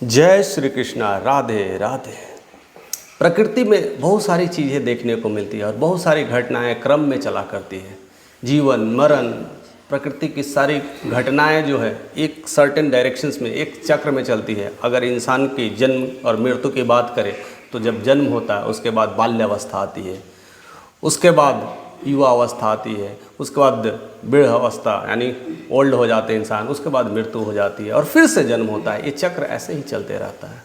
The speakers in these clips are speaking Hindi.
जय श्री कृष्णा। राधे राधे। प्रकृति में बहुत सारी चीज़ें देखने को मिलती है और बहुत सारी घटनाएं क्रम में चला करती है। जीवन मरण प्रकृति की सारी घटनाएं जो है एक सर्टेन डायरेक्शंस में एक चक्र में चलती है। अगर इंसान की जन्म और मृत्यु की बात करें तो जब जन्म होता है उसके बाद बाल्यावस्था आती है, उसके बाद युवा अवस्था आती है, उसके बाद वृद्ध अवस्था यानी ओल्ड हो जाते हैं इंसान, उसके बाद मृत्यु हो जाती है और फिर से जन्म होता है। ये चक्र ऐसे ही चलते रहता है।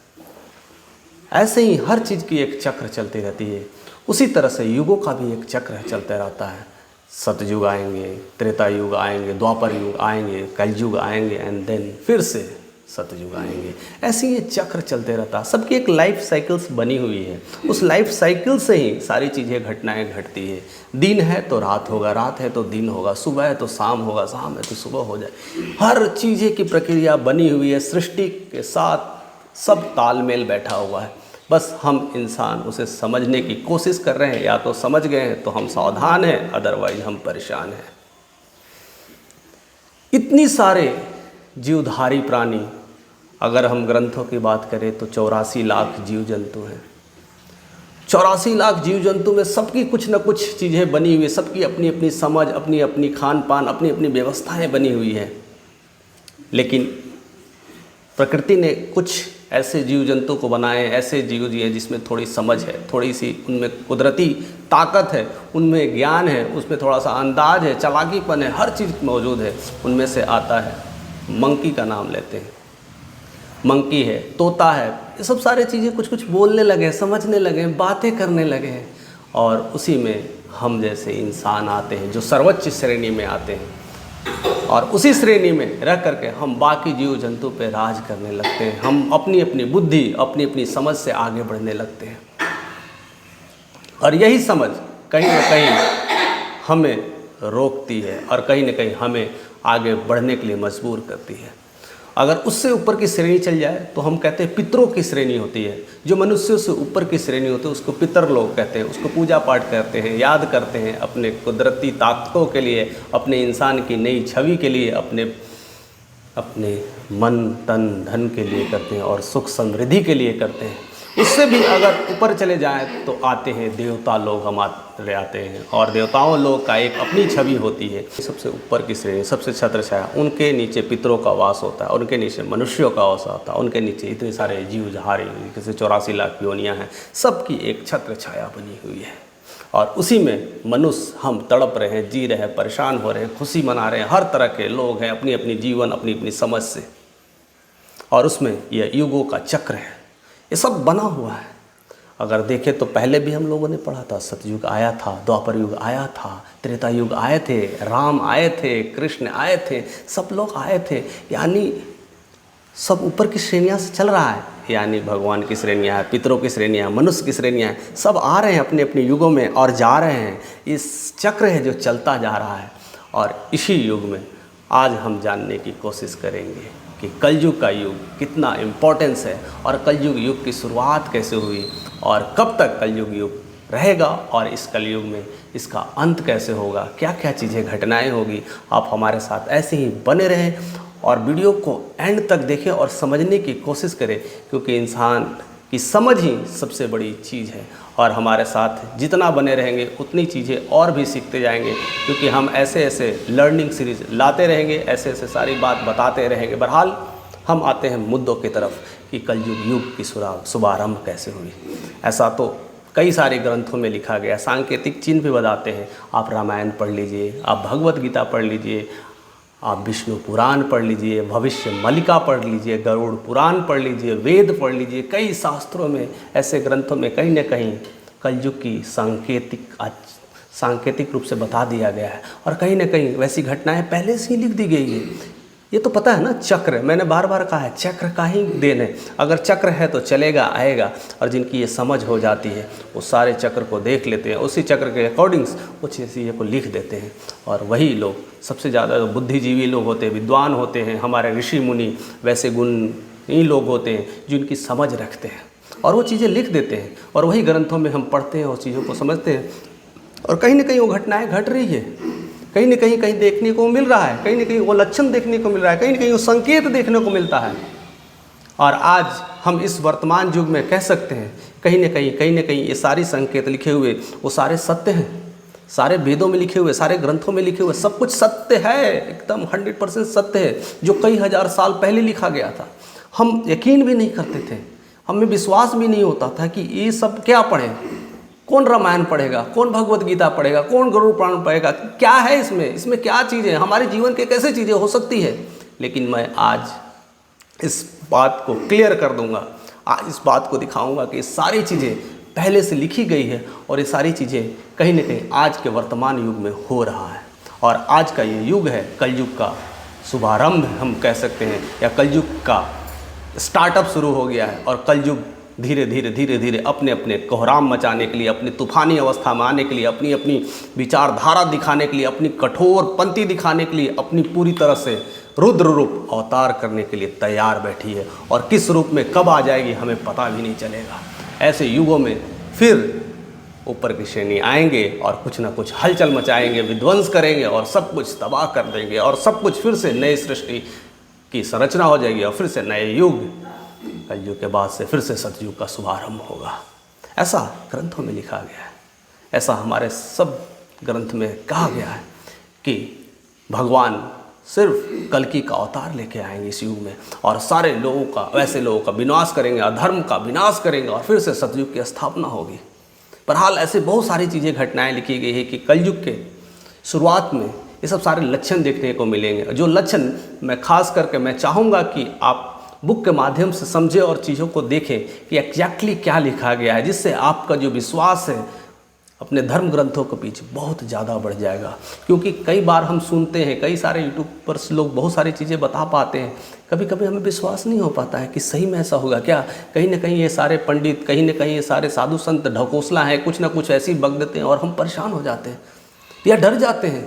ऐसे ही हर चीज़ की एक चक्र चलती रहती है। उसी तरह से युगों का भी एक चक्र चलते रहता है। सतयुग आएंगे, त्रेता युग आएंगे, द्वापर युग आएंगे, कलयुग आएंगे एंड देन फिर से सतयुग आएंगे। ऐसे ही ये चक्र चलते रहता है। सबकी एक लाइफ साइकिल्स बनी हुई है। उस लाइफ साइकिल से ही सारी चीज़ें घटनाएं घटती है। दिन है तो रात होगा, रात है तो दिन होगा, सुबह है तो शाम होगा, शाम है तो सुबह हो जाए। हर चीज़ें की प्रक्रिया बनी हुई है। सृष्टि के साथ सब तालमेल बैठा हुआ है। बस हम इंसान उसे समझने की कोशिश कर रहे हैं। या तो समझ गए हैं तो हम सावधान हैं, अदरवाइज हम परेशान हैं। इतनी सारे जीवधारी प्राणी, अगर हम ग्रंथों की बात करें तो 84 लाख जीव जंतु हैं। 84 लाख जीव जंतु में सबकी कुछ न कुछ चीज़ें बनी हुई है। सबकी अपनी अपनी समझ, अपनी अपनी खान पान, अपनी अपनी व्यवस्थाएं बनी हुई है। लेकिन प्रकृति ने कुछ ऐसे जीव जंतु को बनाए, ऐसे जीव जी हैं जिसमें थोड़ी समझ है, थोड़ी सी उनमें कुदरती ताकत है, उनमें ज्ञान है, उसमें थोड़ा सा अंदाज है, चालाकीपन है, हर चीज़ मौजूद है। उनमें से आता है मंकी का नाम लेते हैं। मंकी है, तोता है, ये सब सारी चीज़ें कुछ कुछ बोलने लगे, समझने लगे, बातें करने लगे हैं। और उसी में हम जैसे इंसान आते हैं जो सर्वोच्च श्रेणी में आते हैं। और उसी श्रेणी में रह करके हम बाकी जीव जंतु पे राज करने लगते हैं। हम अपनी अपनी बुद्धि, अपनी अपनी समझ से आगे बढ़ने लगते हैं। और यही समझ कहीं ना कहीं हमें रोकती है और कहीं ना कहीं हमें आगे बढ़ने के लिए मजबूर करती है। अगर उससे ऊपर की श्रेणी चल जाए तो हम कहते हैं पितरों की श्रेणी होती है। जो मनुष्यों से ऊपर की श्रेणी होती है उसको पितर लोग कहते हैं। उसको पूजा पाठ करते हैं, याद करते हैं, अपने कुदरती ताकतों के लिए, अपने इंसान की नई छवि के लिए, अपने मन तन धन के लिए करते हैं और सुख समृद्धि के लिए करते हैं। उससे भी अगर ऊपर चले जाएं तो आते हैं देवता लोग, हमारे आते हैं। और देवताओं लोग का एक अपनी छवि होती है। सबसे ऊपर की श्रेणी, सबसे छत्र छाया, उनके नीचे पितरों का वास होता है, उनके नीचे मनुष्यों का वास होता है, उनके नीचे इतने सारे जीव जहारी, जैसे 84 लाख योनियाँ हैं, सबकी एक छत्र छाया बनी हुई है। और उसी में मनुष्य हम तड़प रहे हैं, जी रहे हैं, परेशान हो रहे हैं, खुशी मना रहे हैं। हर तरह के लोग हैं, अपनी अपनी जीवन, अपनी अपनी समझ से। और उसमें यह युगों का चक्र है, ये सब बना हुआ है। अगर देखें तो पहले भी हम लोगों ने पढ़ा था, सतयुग आया था, द्वापर युग आया था, त्रेता युग आए थे, राम आए थे, कृष्ण आए थे, सब लोग आए थे। यानी सब ऊपर की श्रेणियाँ से चल रहा है। यानी भगवान की श्रेणियाँ हैं, पितरों की श्रेणियाँ हैं, मनुष्य की श्रेणियाँ हैं, सब आ रहे हैं अपने अपने युगों में और जा रहे हैं। इस चक्र है जो चलता जा रहा है। और इसी युग में आज हम जानने की कोशिश करेंगे कि कलयुग का युग कितना इम्पोर्टेंस है और कलयुग युग की शुरुआत कैसे हुई और कब तक कलयुग युग रहेगा और इस कलयुग में इसका अंत कैसे होगा, क्या क्या चीज़ें घटनाएं होगी। आप हमारे साथ ऐसे ही बने रहें और वीडियो को एंड तक देखें और समझने की कोशिश करें, क्योंकि इंसान की समझ ही सबसे बड़ी चीज़ है। और हमारे साथ जितना बने रहेंगे उतनी चीज़ें और भी सीखते जाएंगे, क्योंकि हम ऐसे ऐसे लर्निंग सीरीज लाते रहेंगे, ऐसे ऐसे सारी बात बताते रहेंगे। बहरहाल हम आते हैं मुद्दों की तरफ कि कलयुग युग की शुभारंभ कैसे हुई। ऐसा तो कई सारे ग्रंथों में लिखा गया, सांकेतिक चिन्ह भी बताते हैं। आप रामायण पढ़ लीजिए, आप भगवत गीता पढ़ लीजिए, आप विष्णु पुराण पढ़ लीजिए, भविष्य मलिका पढ़ लीजिए, गरुड़ पुराण पढ़ लीजिए, वेद पढ़ लीजिए। कई शास्त्रों में, ऐसे ग्रंथों में कहीं न कहीं कलयुग की सांकेतिक रूप से बता दिया गया है। और कहीं न कहीं वैसी घटनाएं पहले से ही लिख दी गई है। ये तो पता है ना, चक्र, मैंने बार बार कहा है, चक्र का ही देन है। अगर चक्र है तो चलेगा, आएगा। और जिनकी ये समझ हो जाती है वो सारे चक्र को देख लेते हैं, उसी चक्र के अकॉर्डिंग्स वो चीज़ों को लिख देते हैं। और वही लोग सबसे ज़्यादा बुद्धिजीवी लोग होते हैं, विद्वान होते हैं, हमारे ऋषि मुनि वैसे गुणी लोग होते हैं जो इनकी समझ रखते हैं और वो चीज़ें लिख देते हैं। और वही ग्रंथों में हम पढ़ते हैं और चीज़ों को समझते हैं। और कहीं ना कहीं वो घटनाएँ घट रही है, कहीं न कहीं देखने को मिल रहा है, कहीं न कहीं वो लक्षण देखने को मिल रहा है, कहीं न कहीं वो संकेत देखने को मिलता है। और आज हम इस वर्तमान युग में कह सकते हैं कहीं न कहीं ये सारी संकेत लिखे हुए वो सारे सत्य हैं, सारे वेदों में लिखे हुए, सारे ग्रंथों में लिखे हुए सब कुछ सत्य है, एकदम 100% सत्य है, जो कई हजार साल पहले लिखा गया था। हम यकीन भी नहीं करते थे, हमें विश्वास भी नहीं होता था कि ये सब क्या पढ़ें, कौन रामायण पढ़ेगा, कौन भगवत गीता पढ़ेगा, कौन गरुड़ पुराण पढ़ेगा, क्या है इसमें क्या चीज़ें, हमारे जीवन के कैसे चीज़ें हो सकती है। लेकिन मैं आज इस बात को क्लियर कर दूंगा, आज इस बात को दिखाऊंगा कि ये सारी चीज़ें पहले से लिखी गई है और ये सारी चीज़ें कहीं न कहीं आज के वर्तमान युग में हो रहा है। और आज का ये युग है कलयुग का शुभारंभ हम कह सकते हैं, या कलयुग का स्टार्टअप शुरू हो गया है। और कलयुग धीरे धीरे अपने अपने कोहराम मचाने के लिए, अपनी तूफानी अवस्था में आने के लिए, अपनी अपनी विचारधारा दिखाने के लिए, अपनी कठोर पंक्ति दिखाने के लिए, अपनी पूरी तरह से रुद्र रूप अवतार करने के लिए तैयार बैठी है। और किस रूप में कब आ जाएगी हमें पता भी नहीं चलेगा। ऐसे युगों में फिर ऊपर की श्रेणी आएंगे और कुछ ना कुछ हलचल मचाएंगे, विध्वंस करेंगे और सब कुछ तबाह कर देंगे, और सब कुछ फिर से नई सृष्टि की संरचना हो जाएगी और फिर से नए युग, कलयुग के बाद से फिर से सतयुग का शुभारंभ होगा। ऐसा ग्रंथों में लिखा गया है, ऐसा हमारे सब ग्रंथ में कहा गया है कि भगवान सिर्फ कल्कि का अवतार लेके आएंगे इस युग में, और सारे लोगों का, वैसे लोगों का विनाश करेंगे, अधर्म का विनाश करेंगे, और फिर से सतयुग की स्थापना होगी। बहरहाल ऐसे बहुत सारी चीज़ें, घटनाएं लिखी गई है कि कलयुग के शुरुआत में ये सब सारे लक्षण देखने को मिलेंगे। जो लक्षण मैं खास करके मैं चाहूँगा कि आप बुक के माध्यम से समझें और चीज़ों को देखें कि एग्जैक्टली क्या लिखा गया है, जिससे आपका जो विश्वास है अपने धर्म ग्रंथों के पीछे बहुत ज़्यादा बढ़ जाएगा। क्योंकि कई बार हम सुनते हैं, कई सारे यूट्यूब पर लोग बहुत सारी चीज़ें बता पाते हैं, कभी कभी हमें विश्वास नहीं हो पाता है कि सही में ऐसा होगा क्या। कहीं ना कहीं ये सारे पंडित, कहीं ना कहीं ये सारे साधु संत ढकोसला हैं, कुछ ना कुछ ऐसी बक देते हैं और हम परेशान हो जाते हैं या डर जाते हैं।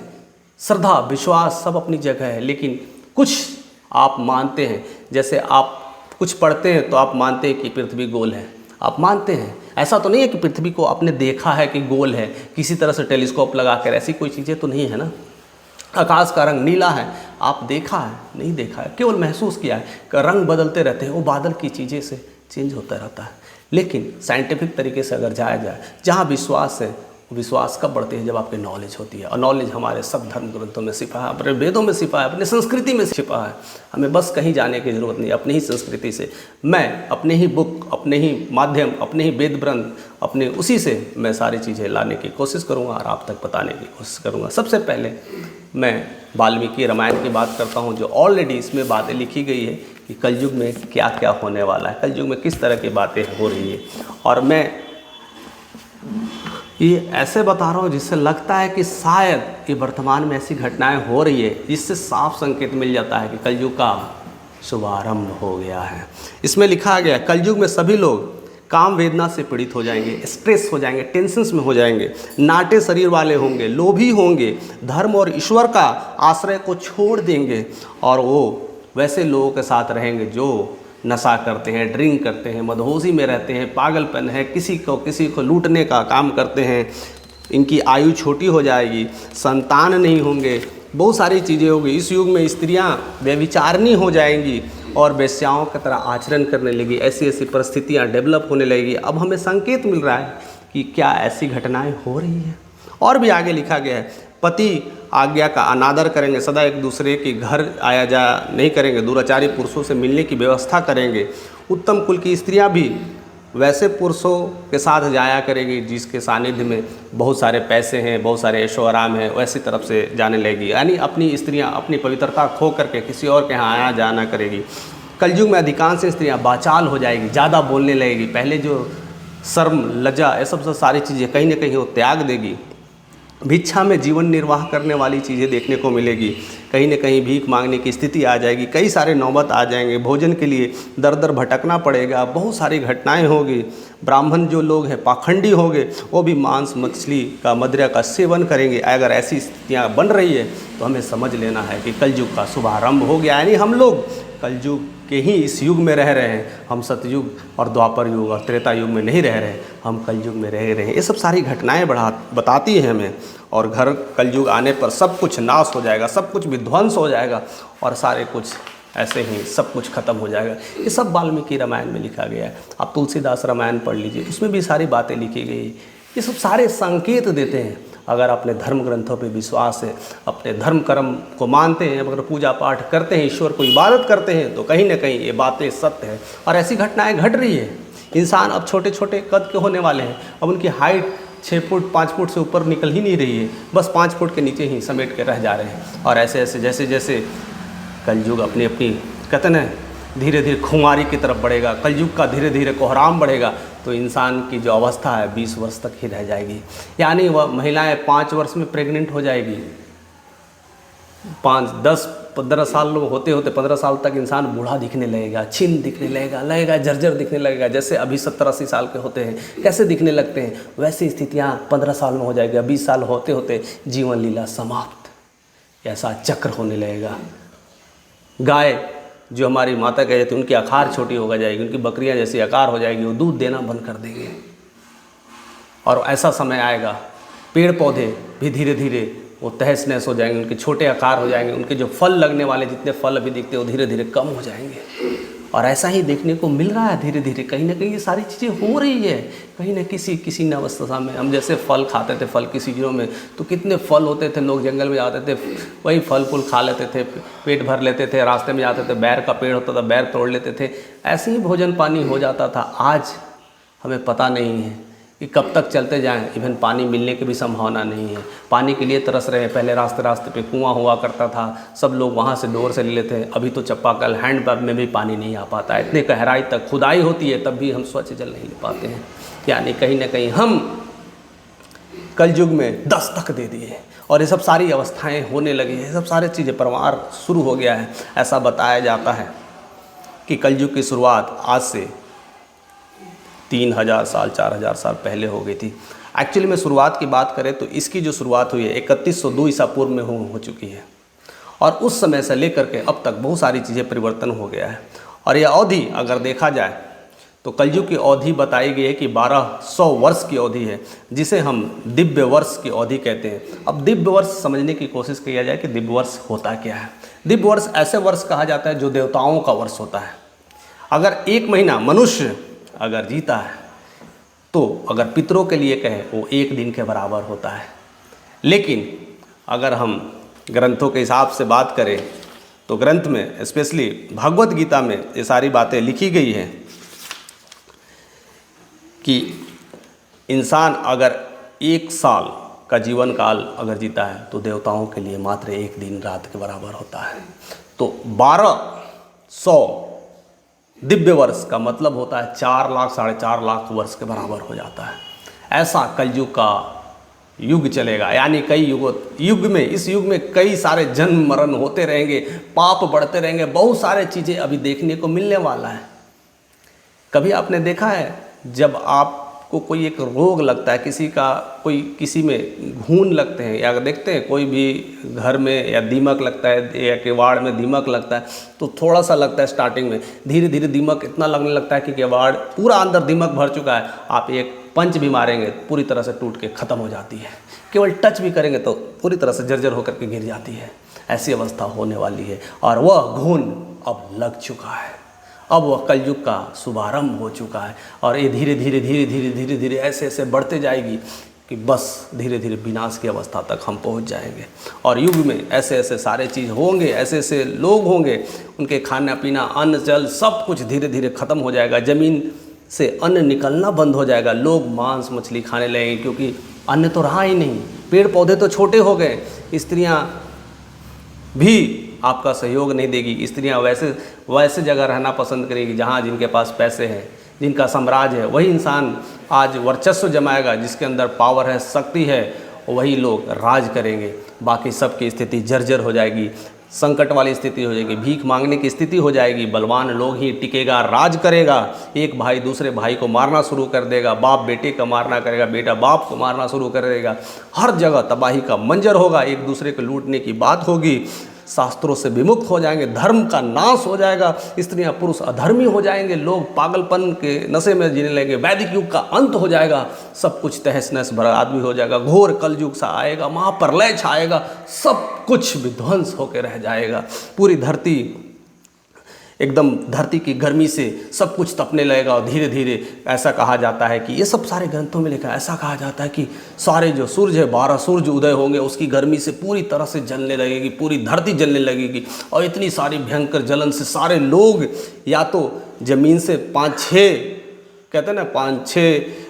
श्रद्धा विश्वास सब अपनी जगह है, लेकिन कुछ आप मानते हैं, जैसे आप कुछ पढ़ते हैं तो आप मानते हैं कि पृथ्वी गोल है, आप मानते हैं। ऐसा तो नहीं है कि पृथ्वी को आपने देखा है कि गोल है, किसी तरह से टेलीस्कोप लगा कर, ऐसी कोई चीज़ें तो नहीं है ना। आकाश का रंग नीला है, आप देखा है नहीं देखा है, केवल महसूस किया है। रंग बदलते रहते हैं, वो बादल की चीज़ें से चेंज होता रहता है। लेकिन साइंटिफिक तरीके से अगर जाया जाए, जहाँ विश्वास है, विश्वास कब बढ़ते हैं, जब आपकी नॉलेज होती है। और नॉलेज हमारे सब धर्म ग्रंथों में छिपा है, अपने वेदों में छिपा है, अपने संस्कृति में छिपा है। हमें बस कहीं जाने की ज़रूरत नहीं, अपनी ही संस्कृति से मैं अपने ही बुक, अपने ही माध्यम, अपने ही वेद ग्रंथ, अपने उसी से मैं सारी चीज़ें लाने की कोशिश करूँगा और आप तक बताने की कोशिश करूँगा। सबसे पहले मैं वाल्मीकि रामायण की बात करता हूँ, जो ऑलरेडी इसमें बातें लिखी गई है कि कलयुग में क्या क्या होने वाला है, कलयुग में किस तरह की बातें हो रही है। और मैं ये ऐसे बता रहा हूँ जिससे लगता है कि शायद ये वर्तमान में ऐसी घटनाएं हो रही है, जिससे साफ संकेत मिल जाता है कि कलयुग का शुभारंभ हो गया है। इसमें लिखा गया, कलयुग में सभी लोग काम वेदना से पीड़ित हो जाएंगे, स्ट्रेस हो जाएंगे, टेंशन्स में हो जाएंगे, नाटे शरीर वाले होंगे, लोभी होंगे, धर्म और ईश्वर का आश्रय को छोड़ देंगे, और वो वैसे लोगों के साथ रहेंगे जो नशा करते हैं, ड्रिंक करते हैं, मदहोशी में रहते हैं, पागलपन है, किसी को लूटने का काम करते हैं। इनकी आयु छोटी हो जाएगी, संतान नहीं होंगे, बहुत सारी चीज़ें होंगी। इस युग में स्त्रियां व्यभिचारिणी हो जाएंगी और वेश्याओं की तरह आचरण करने लगी। ऐसी ऐसी परिस्थितियां डेवलप होने लगेगी। अब हमें संकेत मिल रहा है कि क्या ऐसी घटनाएं हो रही हैं। और भी आगे लिखा गया है, पति आज्ञा का अनादर करेंगे, सदा एक दूसरे के घर आया जा नहीं करेंगे, दुराचारी पुरुषों से मिलने की व्यवस्था करेंगे। उत्तम कुल की स्त्रियां भी वैसे पुरुषों के साथ जाया करेगी जिसके सानिध्य में बहुत सारे पैसे हैं, बहुत सारे ऐशो आराम है, वैसी तरफ से जाने लगेगी। यानी अपनी स्त्रियां अपनी पवित्रता खो करके किसी और के यहाँ आया जाना करेगी। कलयुग में अधिकांश स्त्रियां बाचाल हो जाएगी, ज़्यादा बोलने लगेगी। पहले जो शर्म लज्जा ये सब सारी चीज़ें कहीं ना कहीं वो त्याग देगी। भिक्षा में जीवन निर्वाह करने वाली चीज़ें देखने को मिलेगी। कहीं न कहीं भीख मांगने की स्थिति आ जाएगी, कई सारे नौबत आ जाएंगे, भोजन के लिए दर दर भटकना पड़ेगा, बहुत सारी घटनाएं होगी। ब्राह्मण जो लोग हैं पाखंडी होंगे, वो भी मांस मछली का मदिरा का सेवन करेंगे। अगर ऐसी स्थितियाँ बन रही है तो हमें समझ लेना है कि कलयुग का शुभारंभ हो गया। यानी हम लोग कलयुग के ही इस युग में रह रहे हैं, हम सतयुग और द्वापर युग और त्रेता युग में नहीं रह रहे, हम कलयुग में रह रहे हैं। ये सब सारी घटनाएं बताती हैं हमें। और घर कलयुग आने पर सब कुछ नाश हो जाएगा, सब कुछ विध्वंस हो जाएगा और सारे कुछ ऐसे ही सब कुछ खत्म हो जाएगा। ये सब वाल्मीकि रामायण में लिखा गया है। आप तुलसीदास रामायण पढ़ लीजिए, उसमें भी सारी बातें लिखी गई। ये सब सारे संकेत देते हैं। अगर अपने धर्म ग्रंथों पे विश्वास है, अपने धर्म कर्म को मानते हैं, अगर पूजा पाठ करते हैं, ईश्वर को इबादत करते हैं, तो कहीं ना कहीं ये बातें सत्य है। और ऐसी घटनाएं घट रही है। इंसान अब छोटे छोटे कद के होने वाले हैं। अब उनकी हाइट 6 फुट 5 फुट से ऊपर निकल ही नहीं रही है, बस 5 फुट के नीचे ही समेट के रह जा रहे हैं। और ऐसे ऐसे जैसे जैसे कलयुग अपनी अपनी कहते हैं धीरे धीरे खुमारी की तरफ बढ़ेगा, कलयुग का धीरे धीरे कोहराम बढ़ेगा, तो इंसान की जो अवस्था है 20 वर्ष तक ही रह जाएगी। यानी वह महिलाएं 5 वर्ष में प्रेग्नेंट हो जाएगी। 5, 10, 15 साल होते होते 15 साल तक इंसान बूढ़ा दिखने लगेगा, छिन्न दिखने लगेगा, जर्जर दिखने लगेगा। जैसे अभी 70-80 साल के होते हैं कैसे दिखने लगते हैं, वैसी स्थितियाँ 15 साल में हो जाएगी। 20 साल होते होते जीवन लीला समाप्त, ऐसा चक्र होने लगेगा। गाय जो हमारी माता कह जाती है, उनकी आकार छोटी हो जाएगी, उनकी बकरियां जैसी आकार हो जाएगी, वो दूध देना बंद कर देंगे। और ऐसा समय आएगा पेड़ पौधे भी धीरे धीरे वो तहस नहस हो जाएंगे, उनके छोटे आकार हो जाएंगे, उनके जो फल लगने वाले जितने फल अभी दिखते हैं वो धीरे धीरे कम हो जाएंगे। और ऐसा ही देखने को मिल रहा है धीरे धीरे, कहीं ना कहीं ये सारी चीज़ें हो रही है। कहीं ना किसी न अवस्था में हम जैसे फल खाते थे, फल की सीजनों में तो कितने फल होते थे, लोग जंगल में जाते थे, वही फल फूल खा लेते थे, पेट भर लेते थे। रास्ते में जाते थे, बैर का पेड़ होता था, बैर तोड़ लेते थे, ऐसे ही भोजन पानी हो जाता था। आज हमें पता नहीं है कि कब तक चलते जाएं, इवन पानी मिलने की भी संभावना नहीं है। पानी के लिए तरस रहे हैं। पहले रास्ते रास्ते पे कुआं हुआ करता था, सब लोग वहाँ से डोर से ले लेते हैं। अभी तो चापाकल हैंडपंप में भी पानी नहीं आ पाता है, इतने गहराई तक खुदाई होती है, तब भी हम स्वच्छ जल नहीं ले पाते हैं। यानी कहीं ना कहीं हम कलयुग में दस्तक दे दिए और ये सब सारी अवस्थाएँ होने लगी है, सब सारी चीज़ें परवार शुरू हो गया है। ऐसा बताया जाता है कि कलयुग की शुरुआत आज से 3000 साल 4000 साल पहले हो गई थी। एक्चुअली में शुरुआत की बात करें तो इसकी जो शुरुआत हुई है 3102 ईसा पूर्व में हो चुकी है। और उस समय से लेकर के अब तक बहुत सारी चीज़ें परिवर्तन हो गया है। और यह अवधि अगर देखा जाए तो कलयुग की अवधि बताई गई है कि 1200 वर्ष की अवधि है, जिसे हम दिव्य वर्ष की अवधि कहते हैं। अब दिव्य वर्ष समझने की कोशिश किया जाए कि दिव्य वर्ष होता क्या है। दिव्य वर्ष ऐसे वर्ष कहा जाता है जो देवताओं का वर्ष होता है। अगर 1 महीना मनुष्य अगर जीता है तो अगर पितरों के लिए कहें वो 1 दिन के बराबर होता है। लेकिन अगर हम ग्रंथों के हिसाब से बात करें तो ग्रंथ में स्पेशली भगवत गीता में ये सारी बातें लिखी गई हैं कि इंसान अगर 1 साल का जीवन काल अगर जीता है तो देवताओं के लिए मात्र 1 दिन रात के बराबर होता है। तो 1200 दिव्य वर्ष का मतलब होता है 4 लाख 4.5 लाख वर्ष के बराबर हो जाता है। ऐसा कलयुग का युग चलेगा। यानी कई युग में इस युग में कई सारे जन्म मरण होते रहेंगे, पाप बढ़ते रहेंगे, बहुत सारे चीज़ें अभी देखने को मिलने वाला है। कभी आपने देखा है जब आपको कोई एक रोग लगता है, किसी में घून लगते हैं, या देखते हैं कोई भी घर में या दीमक लगता है या किवाड़ में दीमक लगता है तो थोड़ा सा लगता है स्टार्टिंग में, धीरे धीरे दीमक इतना लगने लगता है कि किवाड़ पूरा अंदर दीमक भर चुका है। आप एक पंच भी मारेंगे पूरी तरह से टूट के ख़त्म हो जाती है, केवल टच भी करेंगे तो पूरी तरह से जर्जर होकर के गिर जाती है। ऐसी अवस्था होने वाली है और वह घून अब लग चुका है। अब वह कलयुग का शुभारंभ हो चुका है और ये धीरे धीरे धीरे धीरे धीरे धीरे ऐसे ऐसे बढ़ते जाएगी कि बस धीरे धीरे विनाश की अवस्था तक हम पहुंच जाएंगे। और युग में ऐसे ऐसे सारे चीज़ होंगे, ऐसे ऐसे लोग होंगे, उनके खाना पीना अन्न जल सब कुछ धीरे धीरे ख़त्म हो जाएगा। ज़मीन से अन्न निकलना बंद हो जाएगा। लोग मांस मछली खाने लगेंगे क्योंकि अन्न तो रहा ही नहीं। पेड़ पौधे तो छोटे हो गए। स्त्रियाँ भी आपका सहयोग नहीं देगी। स्त्रियां वैसे जगह रहना पसंद करेगी जहां जिनके पास पैसे हैं, जिनका साम्राज्य है। वही इंसान आज वर्चस्व जमाएगा, जिसके अंदर पावर है, शक्ति है, वही लोग राज करेंगे। बाकी सबकी स्थिति जर्जर हो जाएगी, संकट वाली स्थिति हो जाएगी, भीख मांगने की स्थिति हो जाएगी। बलवान लोग ही टिकेगा, राज करेगा। एक भाई दूसरे भाई को मारना शुरू कर देगा, बाप बेटे का मारना करेगा, बेटा बाप को मारना शुरू कर देगा। हर जगह तबाही का मंजर होगा, एक दूसरे को लूटने की बात होगी। शास्त्रों से विमुक्त हो जाएंगे, धर्म का नाश हो जाएगा, स्त्रियां पुरुष अधर्मी हो जाएंगे, लोग पागलपन के नशे में जीने लगेंगे, वैदिक युग का अंत हो जाएगा, सब कुछ तहस नहस बर्बाद भी हो जाएगा, घोर कलयुग सा आएगा, महाप्रलय छाएगा, सब कुछ विध्वंस होकर रह जाएगा। पूरी धरती एकदम धरती की गर्मी से सब कुछ तपने लगेगा और धीरे धीरे ऐसा कहा जाता है कि ये सब सारे ग्रंथों में लिखा है, ऐसा कहा जाता है कि सारे जो सूर्य है 12 सूर्य उदय होंगे, उसकी गर्मी से पूरी तरह से जलने लगेगी, पूरी धरती जलने लगेगी और इतनी सारी भयंकर जलन से सारे लोग या तो ज़मीन से 5-6 कहते हैं ना 5-6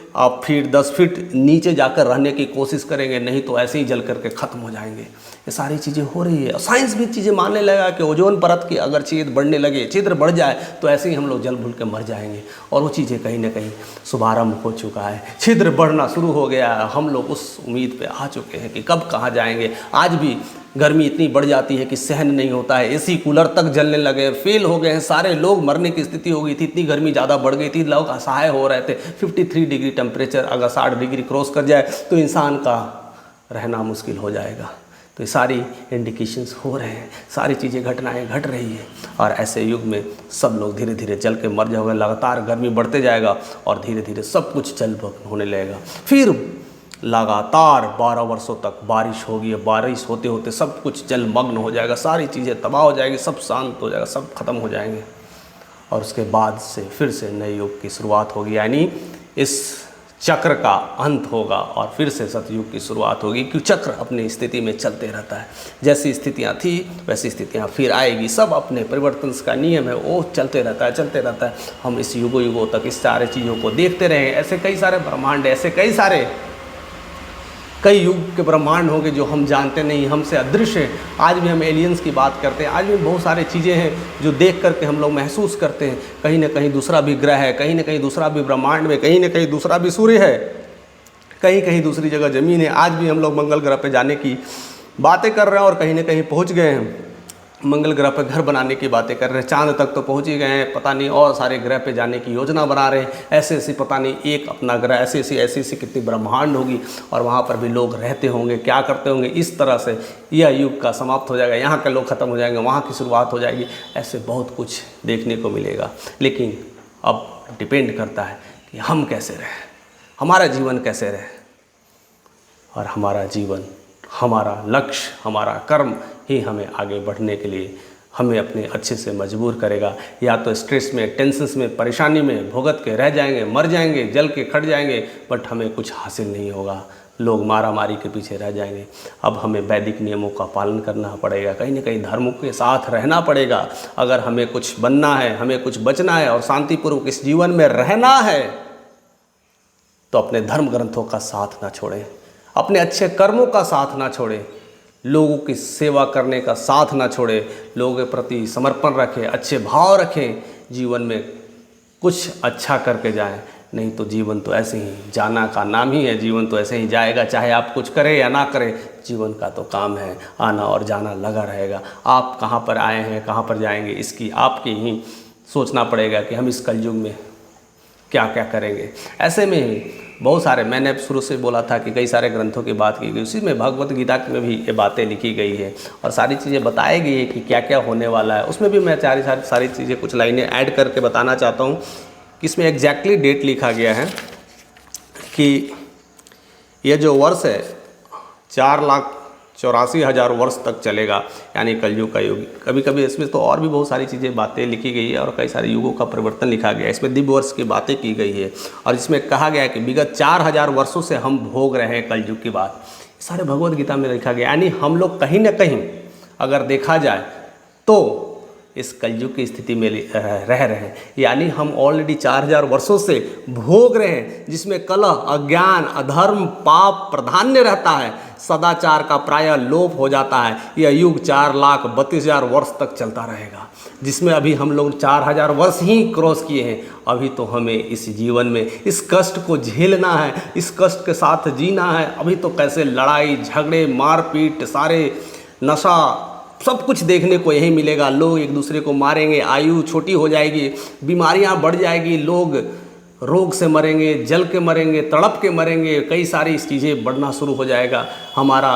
फीट 10 फीट नीचे जाकर रहने की कोशिश करेंगे, नहीं तो ऐसे ही जल करके ख़त्म हो जाएंगे। ये सारी चीज़ें हो रही है। साइंस भी चीज़ें मानने लगा कि ओजोन परत की अगर छिद्र बढ़ने लगे, छिद्र बढ़ जाए तो ऐसे ही हम लोग जल भूल के मर जाएंगे, और वो चीज़ें कहीं ना कहीं शुभारंभ हो चुका है। छिद्र बढ़ना शुरू हो गया है, हम लोग उस उम्मीद पे आ चुके हैं कि कब कहाँ जाएंगे। आज भी गर्मी इतनी बढ़ जाती है कि सहन नहीं होता है, एसी कूलर तक जलने लगे, फेल हो गए हैं सारे लोग, मरने की स्थिति हो गई थी, इतनी गर्मी ज़्यादा बढ़ गई थी, लोग असहाय हो रहे थे। 53 डिग्री टेम्परेचर अगर 60 डिग्री क्रॉस कर जाए तो इंसान का रहना मुश्किल हो जाएगा। तो ये सारी इंडिकेशंस हो रहे हैं, सारी चीज़ें घटनाएं घट रही है, और ऐसे युग में सब लोग धीरे धीरे जल के मर जाओगे। लगातार गर्मी बढ़ते जाएगा और धीरे धीरे सब कुछ जलभग्न होने लगेगा। फिर लगातार 12 वर्षों तक बारिश होगी, बारिश होते होते सब कुछ जलमग्न हो जाएगा, सारी चीज़ें तबाह हो जाएगी, सब शांत हो जाएगा, सब खत्म हो जाएंगे, और उसके बाद से फिर से नए युग की शुरुआत होगी। यानी इस चक्र का अंत होगा और फिर से सतयुग की शुरुआत होगी, क्योंकि चक्र अपनी स्थिति में चलते रहता है। जैसी स्थितियाँ थी वैसी स्थितियाँ फिर आएगी, सब अपने परिवर्तन का नियम है, वो चलते रहता है, चलते रहता है। हम इस युगों युगों तक इस सारे चीज़ों को देखते रहें। ऐसे कई सारे ब्रह्मांड, ऐसे कई युग के ब्रह्मांड होंगे जो हम जानते नहीं, हमसे अदृश्य हैं। आज भी हम एलियंस की बात करते हैं, आज भी बहुत सारी चीज़ें हैं जो देख करके हम लोग महसूस करते हैं। कहीं ना कहीं दूसरा भी ग्रह है, कहीं ना कहीं दूसरा भी ब्रह्मांड में, कहीं ना कहीं दूसरा भी सूर्य है, कहीं कहीं दूसरी जगह ज़मीन है। आज भी हम लोग मंगल ग्रह पर जाने की बातें कर रहे हैं और कहीं ना कहीं पहुँच गए हैं, मंगल ग्रह पर घर बनाने की बातें कर रहे हैं, चांद तक तो पहुँच ही गए हैं, पता नहीं और सारे ग्रह पे जाने की योजना बना रहे हैं। ऐसे ऐसी पता नहीं एक अपना ग्रह, ऐसी कितनी ब्रह्मांड होगी, और वहाँ पर भी लोग रहते होंगे, क्या करते होंगे। इस तरह से यह युग का समाप्त हो जाएगा, यहाँ के लोग ख़त्म हो जाएंगे, वहाँ की शुरुआत हो जाएगी। ऐसे बहुत कुछ देखने को मिलेगा, लेकिन अब डिपेंड करता है कि हम कैसे रहें, हमारा जीवन कैसे रहे, और हमारा जीवन, हमारा लक्ष्य, हमारा कर्म ही हमें आगे बढ़ने के लिए हमें अपने अच्छे से मजबूर करेगा। या तो स्ट्रेस में, टेंशन्स में, परेशानी में भुगत के रह जाएंगे, मर जाएंगे, जल के खट जाएंगे, बट हमें कुछ हासिल नहीं होगा, लोग मारा मारी के पीछे रह जाएंगे। अब हमें वैदिक नियमों का पालन करना पड़ेगा, कहीं ना कहीं धर्मों के साथ रहना पड़ेगा। अगर हमें कुछ बनना है, हमें कुछ बचना है और शांतिपूर्वक इस जीवन में रहना है, तो अपने धर्म ग्रंथों का साथ ना छोड़ें, अपने अच्छे कर्मों का साथ ना छोड़ें, लोगों की सेवा करने का साथ ना छोड़ें, लोगों के प्रति समर्पण रखें, अच्छे भाव रखें, जीवन में कुछ अच्छा करके जाएं। नहीं तो जीवन तो ऐसे ही जाना का नाम ही है, जीवन तो ऐसे ही जाएगा, चाहे आप कुछ करें या ना करें, जीवन का तो काम है, आना और जाना लगा रहेगा। आप कहाँ पर आए हैं, कहाँ पर जाएंगे, इसकी आपके ही सोचना पड़ेगा कि हम इस कलयुग में क्या क्या करेंगे। ऐसे में ही बहुत सारे, मैंने शुरू से बोला था कि कई सारे ग्रंथों की बात की गई, उसी में भगवत गीता में भी ये बातें लिखी गई है और सारी चीज़ें बताई गई है कि क्या क्या होने वाला है। उसमें भी मैं सारी चीज़ें कुछ लाइनें ऐड करके बताना चाहता हूँ कि इसमें एग्जैक्टली डेट लिखा गया है कि ये जो वर्ष है 4,84,000 वर्ष तक चलेगा, यानी कलयुग का युग। कभी कभी इसमें तो और भी बहुत सारी चीज़ें बातें लिखी गई है और कई सारे युगों का परिवर्तन लिखा गया है। इसमें दिव्य वर्ष की बातें की गई है और इसमें कहा गया है कि विगत 4,000 वर्षों से हम भोग रहे हैं कलयुग की बात, सारे भगवद गीता में लिखा गया। यानी हम लोग कहीं ना कहीं अगर देखा जाए तो इस कलयुग की स्थिति में रह रहे हैं, यानी हम ऑलरेडी 4,000 वर्षों से भोग रहे हैं, जिसमें कलह, अज्ञान, अधर्म, पाप प्राधान्य रहता है, सदाचार का प्रायः लोप हो जाता है। यह युग 4,32,000 वर्ष तक चलता रहेगा, जिसमें अभी हम लोग 4,000 वर्ष ही क्रॉस किए हैं। अभी तो हमें इस जीवन में इस कष्ट को झेलना है, इस कष्ट के साथ जीना है। अभी तो कैसे लड़ाई झगड़े, मारपीट, सारे नशा, सब कुछ देखने को यही मिलेगा। लोग एक दूसरे को मारेंगे, आयु छोटी हो जाएगी, बीमारियां बढ़ जाएगी, लोग रोग से मरेंगे, जल के मरेंगे, तड़प के मरेंगे, कई सारी चीज़ें बढ़ना शुरू हो जाएगा। हमारा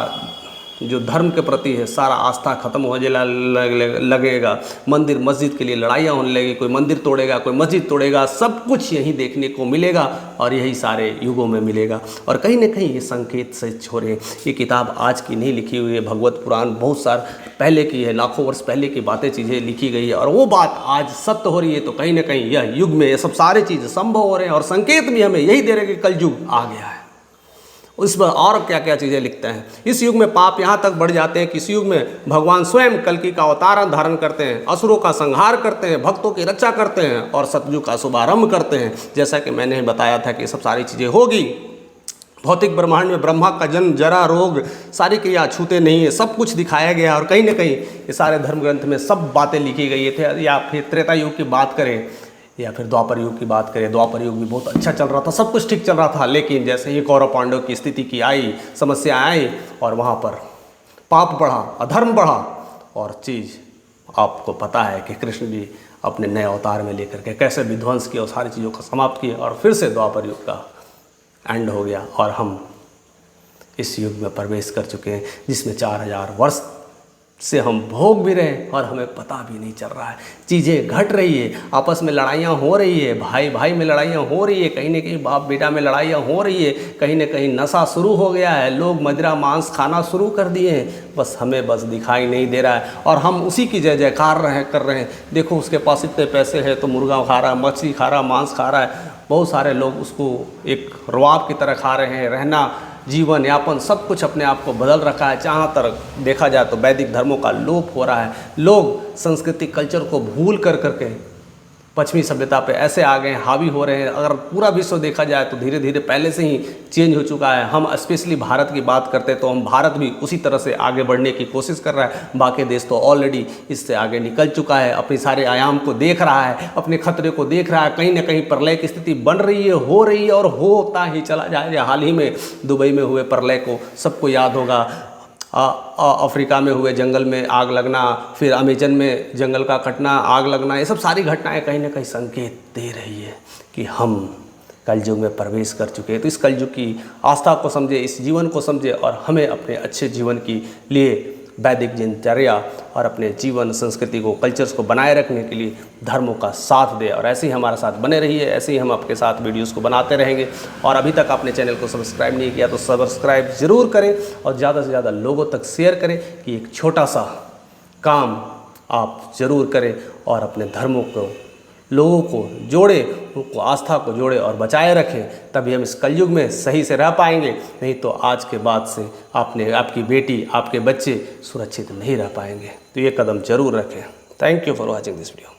जो धर्म के प्रति है सारा आस्था खत्म हो लगेगा। मंदिर मस्जिद के लिए लड़ाइयाँ होने लगेगी, कोई मंदिर तोड़ेगा, कोई मस्जिद तोड़ेगा, सब कुछ यही देखने को मिलेगा और यही सारे युगों में मिलेगा। और कहीं ना कहीं ये संकेत सच हो रहे हैं। ये किताब आज की नहीं लिखी हुई है, भगवत पुराण बहुत साल पहले की है, लाखों वर्ष पहले की बातें चीज़ें लिखी गई है और वो बात आज सत्य हो रही है। तो कहीं ना कहीं यह युग में ये सब सारी चीज़ें संभव हो रहे हैं और संकेत भी हमें यही दे रहे हैं कि कल युग आ गया है। उसमें और क्या क्या चीज़ें लिखते हैं। इस युग में पाप यहाँ तक बढ़ जाते हैं कि इस युग में भगवान स्वयं कल्कि का अवतार धारण करते हैं, असुरों का संहार करते हैं, भक्तों की रक्षा करते हैं और सतयुग का शुभारंभ करते हैं। जैसा कि मैंने बताया था कि सब सारी चीज़ें होगी। भौतिक ब्रह्मांड में ब्रह्मा का जन्म, जरा, रोग, सारी क्रिया छूते नहीं है, सब कुछ दिखाया गया और कहीं ना कहीं ये सारे धर्म ग्रंथ में सब बातें लिखी गई थे। या फिर त्रेता युग की बात करें या फिर द्वापर युग की बात करें, द्वापर युग भी बहुत अच्छा चल रहा था, सब कुछ ठीक चल रहा था। लेकिन जैसे ही कौरव पांडव की स्थिति की आई, समस्या आई और वहाँ पर पाप बढ़ा, अधर्म बढ़ा और चीज़ आपको पता है कि कृष्ण जी अपने नए अवतार में लेकर के कैसे विध्वंस किया और सारी चीज़ों को समाप्त किया और फिर से द्वापर युग का एंड हो गया और हम इस युग में प्रवेश कर चुके हैं जिसमें 4000 वर्ष से हम भोग भी रहे हैं और हमें पता भी नहीं चल रहा है। चीज़ें घट रही है, आपस में लड़ाइयाँ हो रही है, भाई भाई में लड़ाइयाँ हो रही है, कहीं ना कहीं बाप बेटा में लड़ाइयाँ हो रही है, कहीं ना कहीं नशा शुरू हो गया है, लोग मदिरा मांस खाना शुरू कर दिए हैं, बस हमें दिखाई नहीं दे रहा है और हम उसी की जय जयकार कर रहे हैं। देखो उसके पास इतने पैसे हैं तो मुर्गा खा रहा है, मछली खा रहा है, मांस खा रहा है। बहुत सारे लोग उसको एक रुआब की तरह खा रहे हैं। रहना, जीवन यापन सब कुछ अपने आप को बदल रखा है। जहाँ तक देखा जाए तो वैदिक धर्मों का लोप हो रहा है। लोग सांस्कृतिक कल्चर को भूल करके पश्चिमी सभ्यता पे ऐसे आ गए, हावी हो रहे हैं। अगर पूरा विश्व देखा जाए तो धीरे धीरे पहले से ही चेंज हो चुका है। हम स्पेशली भारत की बात करते हैं तो हम भारत भी उसी तरह से आगे बढ़ने की कोशिश कर रहा है। बाकी देश तो ऑलरेडी इससे आगे निकल चुका है, अपने सारे आयाम को देख रहा है, अपने खतरे को देख रहा है। कहीं ना कहीं प्रलय की स्थिति बन रही है, हो रही है और होता ही चला जाएगा। हाल ही में दुबई में हुए प्रलय को सबको याद होगा। अफ्रीका में हुए जंगल में आग लगना, फिर अमेजन में जंगल का कटना, आग लगना, ये सब सारी घटनाएं कहीं ना कहीं संकेत दे रही है कि हम कलयुग में प्रवेश कर चुके हैं। तो इस कलयुग की आस्था को समझे, इस जीवन को समझे और हमें अपने अच्छे जीवन के लिए वैदिक दिनचर्या और अपने जीवन संस्कृति को, कल्चर्स को बनाए रखने के लिए धर्मों का साथ दे। और ऐसे ही हमारे साथ बने रहिए, ऐसे ही हम आपके साथ वीडियोस को बनाते रहेंगे। और अभी तक आपने चैनल को सब्सक्राइब नहीं किया तो सब्सक्राइब ज़रूर करें और ज़्यादा से ज़्यादा लोगों तक शेयर करें कि एक छोटा सा काम आप ज़रूर करें और अपने धर्मों को, लोगों को जोड़े, उनको आस्था को जोड़े और बचाए रखें। तभी हम इस कलयुग में सही से रह पाएंगे। नहीं तो आज के बाद से आपकी बेटी, आपके बच्चे सुरक्षित नहीं रह पाएंगे। तो ये कदम जरूर रखें। Thank you for watching this video.